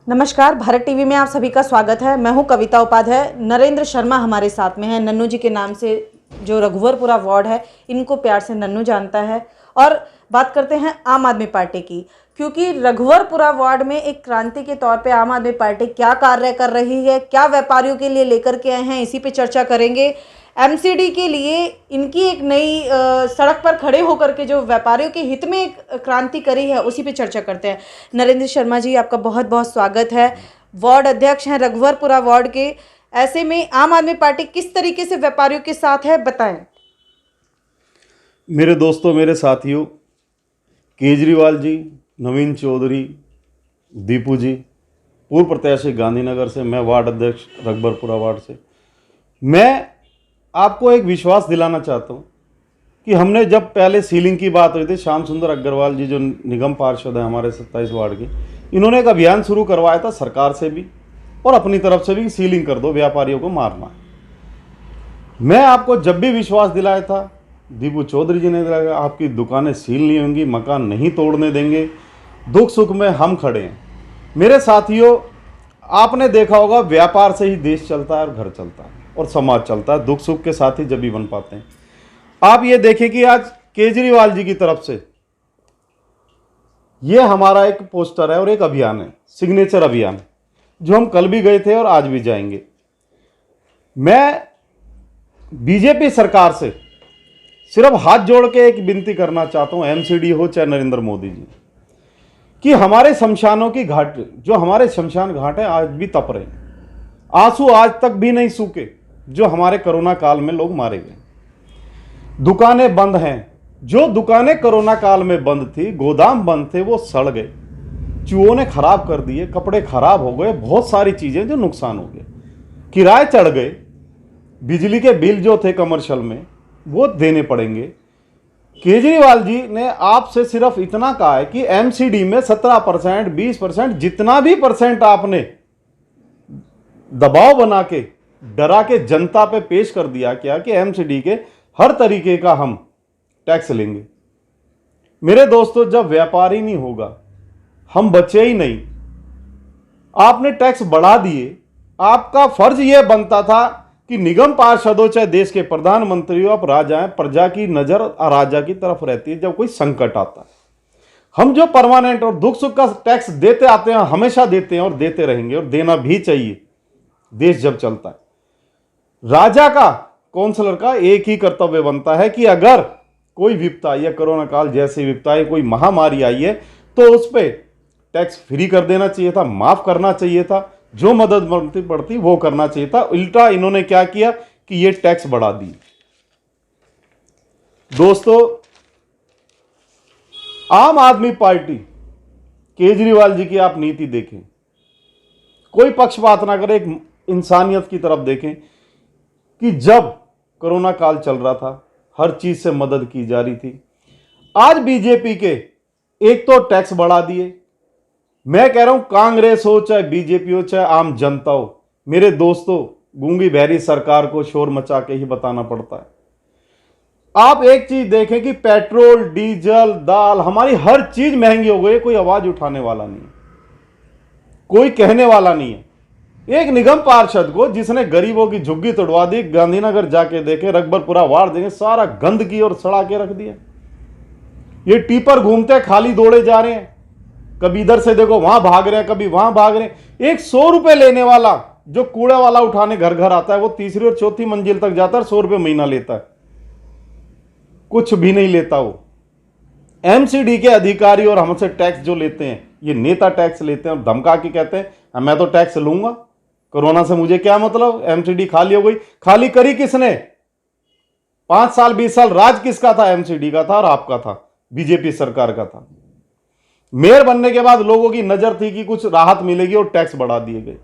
नमस्कार, भारत टीवी में आप सभी का स्वागत है। मैं हूं कविता उपाध्याय। नरेंद्र शर्मा हमारे साथ में हैं। नन्नू जी के नाम से जो रघुवरपुरा वार्ड है, इनको प्यार से नन्नू जानता है। और बात करते हैं आम आदमी पार्टी की, क्योंकि रघुवरपुरा वार्ड में एक क्रांति के तौर पे आम आदमी पार्टी क्या कार्य कर रही है, क्या व्यापारियों के लिए लेकर के आए हैं, इसी पे चर्चा करेंगे। एमसीडी के लिए इनकी एक नई सड़क पर खड़े होकर के जो व्यापारियों के हित में एक क्रांति करी है, उसी पे चर्चा करते हैं। नरेंद्र शर्मा जी, आपका बहुत बहुत स्वागत है। वार्ड अध्यक्ष हैं रघुवरपुरा वार्ड के। ऐसे में आम आदमी पार्टी किस तरीके से व्यापारियों के साथ है, बताएं। मेरे दोस्तों, मेरे साथियों, केजरीवाल जी, नवीन चौधरी, दीपू जी, पूर्व प्रत्याशी गांधीनगर से, मैं वार्ड अध्यक्ष रघुवरपुरा वार्ड से, मैं आपको एक विश्वास दिलाना चाहता हूँ कि हमने जब पहले सीलिंग की बात हुई थी, श्याम सुंदर अग्रवाल जी जो निगम पार्षद हैं हमारे 27 वार्ड के, इन्होंने एक अभियान शुरू करवाया था सरकार से भी और अपनी तरफ से भी, सीलिंग कर दो, व्यापारियों को मारना। मैं आपको जब भी विश्वास दिलाया था, दीपू चौधरी जी ने दिलाया, आपकी दुकानें सील नहीं होंगी, मकान नहीं तोड़ने देंगे, दुख सुख में हम खड़े हैं। मेरे साथियों, आपने देखा होगा, व्यापार से ही देश चलता है और घर चलता है और समाज चलता है। दुख सुख के साथ ही जब भी बन पाते हैं। आप ये देखें कि आज केजरीवाल जी की तरफ से ये हमारा एक पोस्टर है और एक अभियान है, सिग्नेचर अभियान, जो हम कल भी गए थे और आज भी जाएंगे। मैं बीजेपी सरकार से सिर्फ हाथ जोड़ के एक विनती करना चाहता हूं, एमसीडी हो चाहे नरेंद्र मोदी जी, कि हमारे शमशानों की घाट, जो हमारे शमशान घाट है, आज भी तप रहे हैं। आंसू आज तक भी नहीं सूखे, जो हमारे कोरोना काल में लोग मारे गए। दुकानें बंद हैं, जो दुकानें कोरोना काल में बंद थी, गोदाम बंद थे, वो सड़ गए, चूहों ने खराब कर दिए, कपड़े खराब हो गए, बहुत सारी चीजें जो नुकसान हो गए, किराए चढ़ गए, बिजली के बिल जो थे कमर्शियल में वो देने पड़ेंगे। केजरीवाल जी ने आपसे सिर्फ इतना कहा है कि एमसीडी में 17%, 20%, जितना भी परसेंट आपने दबाव बना के, डरा के जनता पे पेश कर दिया क्या कि एमसीडी के हर तरीके का हम टैक्स लेंगे। मेरे दोस्तों, जब व्यापार ही नहीं होगा, हम बचे ही नहीं। आपने टैक्स बढ़ा दिए। आपका फर्ज यह बनता था कि निगम पार्षद हो चाहे देश के प्रधानमंत्री हो, आप राजा हैं, प्रजा की नजर राजा की तरफ रहती है जब कोई संकट आता है। हम जो परमानेंट और दुख सुख का टैक्स देते आते हैं, हमेशा देते हैं और देते रहेंगे और देना भी चाहिए, देश जब चलता है। राजा का, काउंसलर का एक ही कर्तव्य बनता है कि अगर कोई विपता या कोरोना काल जैसी विपता है, कोई महामारी आई है, तो उस पर टैक्स फ्री कर देना चाहिए था, माफ करना चाहिए था, जो मदद बनती पड़ती वो करना चाहिए था। उल्टा इन्होंने क्या किया कि ये टैक्स बढ़ा दी। दोस्तों, आम आदमी पार्टी, केजरीवाल जी की आप नीति देखें, कोई पक्षपात ना करें, एक इंसानियत की तरफ देखें कि जब कोरोना काल चल रहा था, हर चीज से मदद की जा रही थी। आज बीजेपी के एक तो टैक्स बढ़ा दिए। मैं कह रहा हूं, कांग्रेस हो चाहे बीजेपी हो चाहे आम जनता हो, मेरे दोस्तों, गूंगी बहरी सरकार को शोर मचा के ही बताना पड़ता है। आप एक चीज देखें कि पेट्रोल, डीजल, दाल, हमारी हर चीज महंगी हो गई। कोई आवाज उठाने वाला नहीं है, कोई कहने वाला नहीं है। एक निगम पार्षद को जिसने गरीबों की झुग्गी तोड़वा दी, गांधीनगर जाके देखे, रघुवरपुरा वार्ड देखे, सारा गंदगी और सड़ा के रख दिया। ये टीपर घूमते खाली दौड़े जा रहे हैं, कभी इधर से देखो वहां भाग रहे हैं, कभी वहां भाग रहे हैं। एक 100 रुपए लेने वाला जो कूड़े वाला उठाने घर घर आता है, वो तीसरी और चौथी मंजिल तक जाता है, 100 रुपए महीना लेता है, कुछ भी नहीं लेता वो। एमसीडी के अधिकारी और हमसे टैक्स जो लेते हैं, ये नेता टैक्स लेते हैं और धमका के कहते हैं मैं तो टैक्स लूंगा, कोरोना से मुझे क्या मतलब, एमसीडी खाली हो गई। खाली करी किसने? 5 साल 20 साल राज किसका था? एमसीडी का था और आपका था, बीजेपी सरकार का था। मेयर बनने के बाद लोगों की नजर थी कि कुछ राहत मिलेगी और टैक्स बढ़ा दिए गए।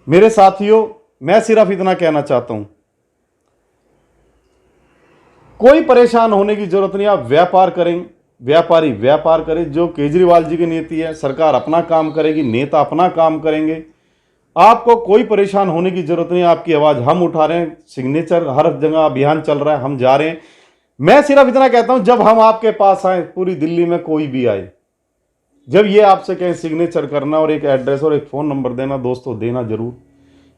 मेरे साथियों, मैं सिर्फ इतना कहना चाहता हूं, कोई परेशान होने की जरूरत नहीं। आप व्यापार करें, व्यापारी व्यापार करें, जो केजरीवाल जी की नीति है, सरकार अपना काम करेगी, नेता अपना काम करेंगे। आपको कोई परेशान होने की जरूरत नहीं। आपकी आवाज हम उठा रहे हैं, सिग्नेचर हर जगह अभियान चल रहा है, हम जा रहे हैं। मैं सिर्फ इतना कहता हूं, जब हम आपके पास आए, पूरी दिल्ली में कोई भी आए, जब ये आपसे कहें सिग्नेचर करना और एक एड्रेस और एक फ़ोन नंबर देना, दोस्तों देना ज़रूर,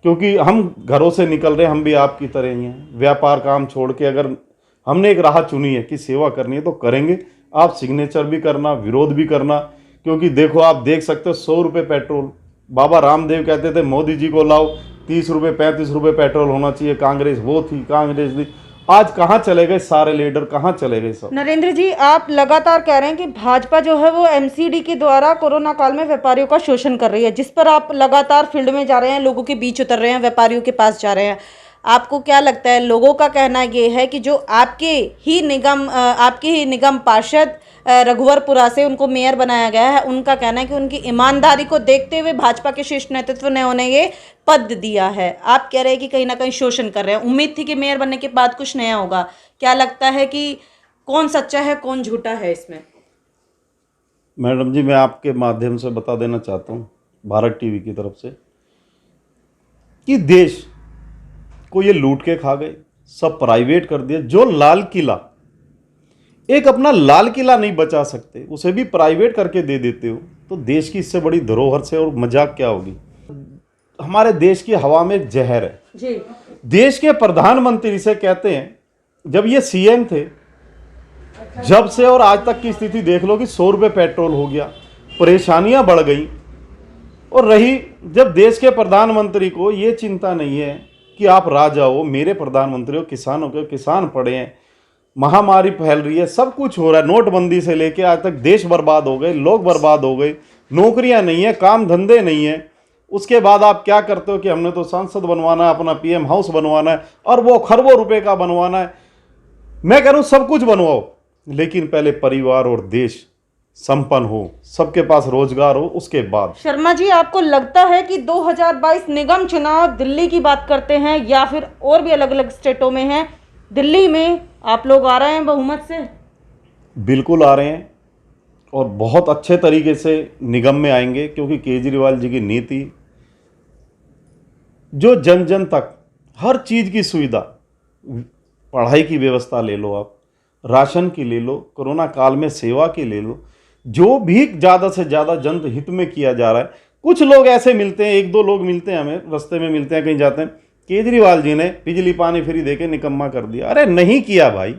क्योंकि हम घरों से निकल रहे हैं, हम भी आपकी तरह ही हैं। व्यापार काम छोड़ के अगर हमने एक राह चुनी है कि सेवा करनी है तो करेंगे। आप सिग्नेचर भी करना, विरोध भी करना, क्योंकि देखो आप देख सकते हो 100 रुपये पेट्रोल। बाबा रामदेव कहते थे मोदी जी को लाओ, 30 रुपये 35 रुपये पेट्रोल होना चाहिए। कांग्रेस वो थी, कांग्रेस थी। आज कहाँ चले गए सारे लीडर, कहाँ चले गए सब? नरेंद्र जी, आप लगातार कह रहे हैं कि भाजपा जो है वो एमसीडी के द्वारा कोरोना काल में व्यापारियों का शोषण कर रही है, जिस पर आप लगातार फील्ड में जा रहे हैं, लोगों के बीच उतर रहे हैं, व्यापारियों के पास जा रहे हैं। आपको क्या लगता है, लोगों का कहना ये है कि जो आपके ही निगम पार्षद रघुवरपुरा से उनको मेयर बनाया गया है, उनका कहना है कि उनकी ईमानदारी को देखते हुए भाजपा के शीर्ष नेतृत्व ने उन्हें ये पद दिया है। आप कह रहे हैं कि कहीं ना कहीं शोषण कर रहे हैं। उम्मीद थी कि मेयर बनने के बाद कुछ नया होगा। क्या लगता है कि कौन सच्चा है, कौन झूठा है इसमें? मैडम जी, मैं आपके माध्यम से बता देना चाहता हूँ भारत टीवी की तरफ से कि देश को ये लूट के खा गए, सब प्राइवेट कर दिया। जो लाल किला, एक अपना लाल किला नहीं बचा सकते, उसे भी प्राइवेट करके दे देते हो, तो देश की इससे बड़ी धरोहर से और मजाक क्या होगी? हमारे देश की हवा में एक जहर है जी। देश के प्रधानमंत्री से कहते हैं, जब ये सीएम थे, जब से और आज तक की स्थिति देख लो कि 100 रुपये पेट्रोल हो गया, परेशानियां बढ़ गई। और रही जब देश के प्रधानमंत्री को ये चिंता नहीं है कि आप राजा हो, मेरे प्रधानमंत्री हो, किसानों के किसान पड़े हैं, महामारी फैल रही है, सब कुछ हो रहा है, नोटबंदी से लेके आज तक देश बर्बाद हो गए, लोग बर्बाद हो गए, नौकरियां नहीं है, काम धंधे नहीं है। उसके बाद आप क्या करते हो कि हमने तो संसद बनवाना है, अपना पीएम हाउस बनवाना है और वो खरबों रुपए का बनवाना है। मैं कह रहा हूं सब कुछ बनवाओ, लेकिन पहले परिवार और देश संपन्न हो, सबके पास रोजगार हो, उसके बाद। शर्मा जी, आपको लगता है कि 2022 निगम चुनाव दिल्ली की बात करते हैं या फिर और भी अलग अलग स्टेटों में हैं, दिल्ली में आप लोग आ रहे हैं बहुमत से? बिल्कुल आ रहे हैं और बहुत अच्छे तरीके से निगम में आएंगे, क्योंकि केजरीवाल जी की नीति जो जन जन तक हर चीज़ की सुविधा, पढ़ाई की व्यवस्था ले लो, आप राशन की ले लो, कोरोना काल में सेवा की ले लो, जो भी ज़्यादा से ज़्यादा जनहित हित में किया जा रहा है। कुछ लोग ऐसे मिलते हैं, एक दो लोग मिलते हैं, हमें रास्ते में मिलते हैं, कहीं जाते हैं, केजरीवाल जी ने बिजली पानी फ्री देके निकम्मा कर दिया। अरे नहीं किया भाई,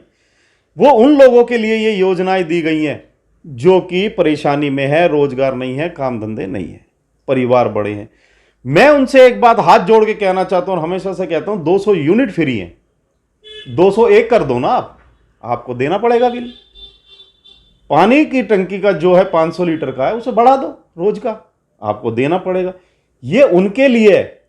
वो उन लोगों के लिए ये योजनाएं दी गई हैं जो कि परेशानी में है, रोजगार नहीं है, काम धंधे नहीं है, परिवार बड़े हैं। मैं उनसे एक बात हाथ जोड़ के कहना चाहता हूं और हमेशा से कहता हूं, 200 यूनिट फ्री हैं, 201 कर दो ना। आपको देना पड़ेगा बिल। पानी की टंकी का जो है 500 लीटर का है, उसे बढ़ा दो रोज का, आपको देना पड़ेगा। ये उनके लिए है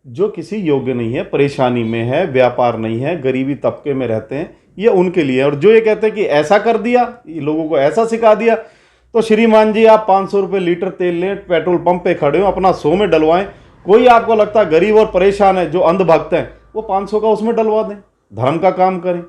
जो किसी योग्य नहीं है, परेशानी में है, व्यापार नहीं है, गरीबी तबके में रहते हैं, ये उनके लिए। और जो ये कहते हैं कि ऐसा कर दिया, ये लोगों को ऐसा सिखा दिया, तो श्रीमान जी आप 500 रुपये लीटर तेल लें, पेट्रोल पंप पे खड़े हो, अपना 100 में डलवाएं। कोई आपको लगता है गरीब और परेशान है, जो अंधभक्त हैं, वो 500 का उसमें डलवा दें, धर्म का काम करें।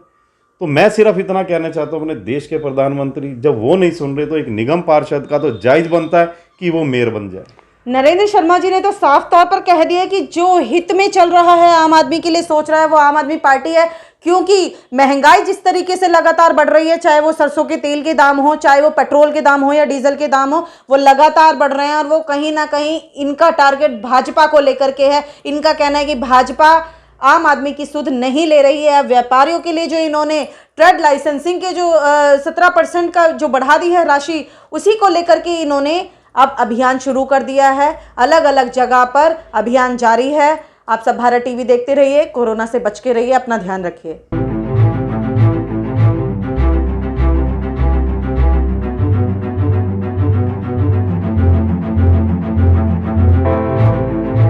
तो मैं सिर्फ इतना कहना चाहता हूँ अपने देश के प्रधानमंत्री, जब वो नहीं सुन रहे तो एक निगम पार्षद का तो जायज बनता है कि वो मेयर बन जाए। नरेंद्र शर्मा जी ने तो साफ तौर पर कह दिया कि जो हित में चल रहा है, आम आदमी के लिए सोच रहा है, वो आम आदमी पार्टी है। क्योंकि महंगाई जिस तरीके से लगातार बढ़ रही है, चाहे वो सरसों के तेल के दाम हो, चाहे वो पेट्रोल के दाम हो या डीजल के दाम हो, वो लगातार बढ़ रहे हैं और वो कहीं ना कहीं इनका टारगेट भाजपा को लेकर के है। इनका कहना है कि भाजपा आम आदमी की सुध नहीं ले रही है। व्यापारियों के लिए जो इन्होंने ट्रेड लाइसेंसिंग के जो 17% का जो बढ़ा दी है राशि, उसी को लेकर के इन्होंने अब अभियान शुरू कर दिया है। अलग अलग जगह पर अभियान जारी है। आप सब भारत टीवी देखते रहिए, कोरोना से बच के रहिए, अपना ध्यान रखिए।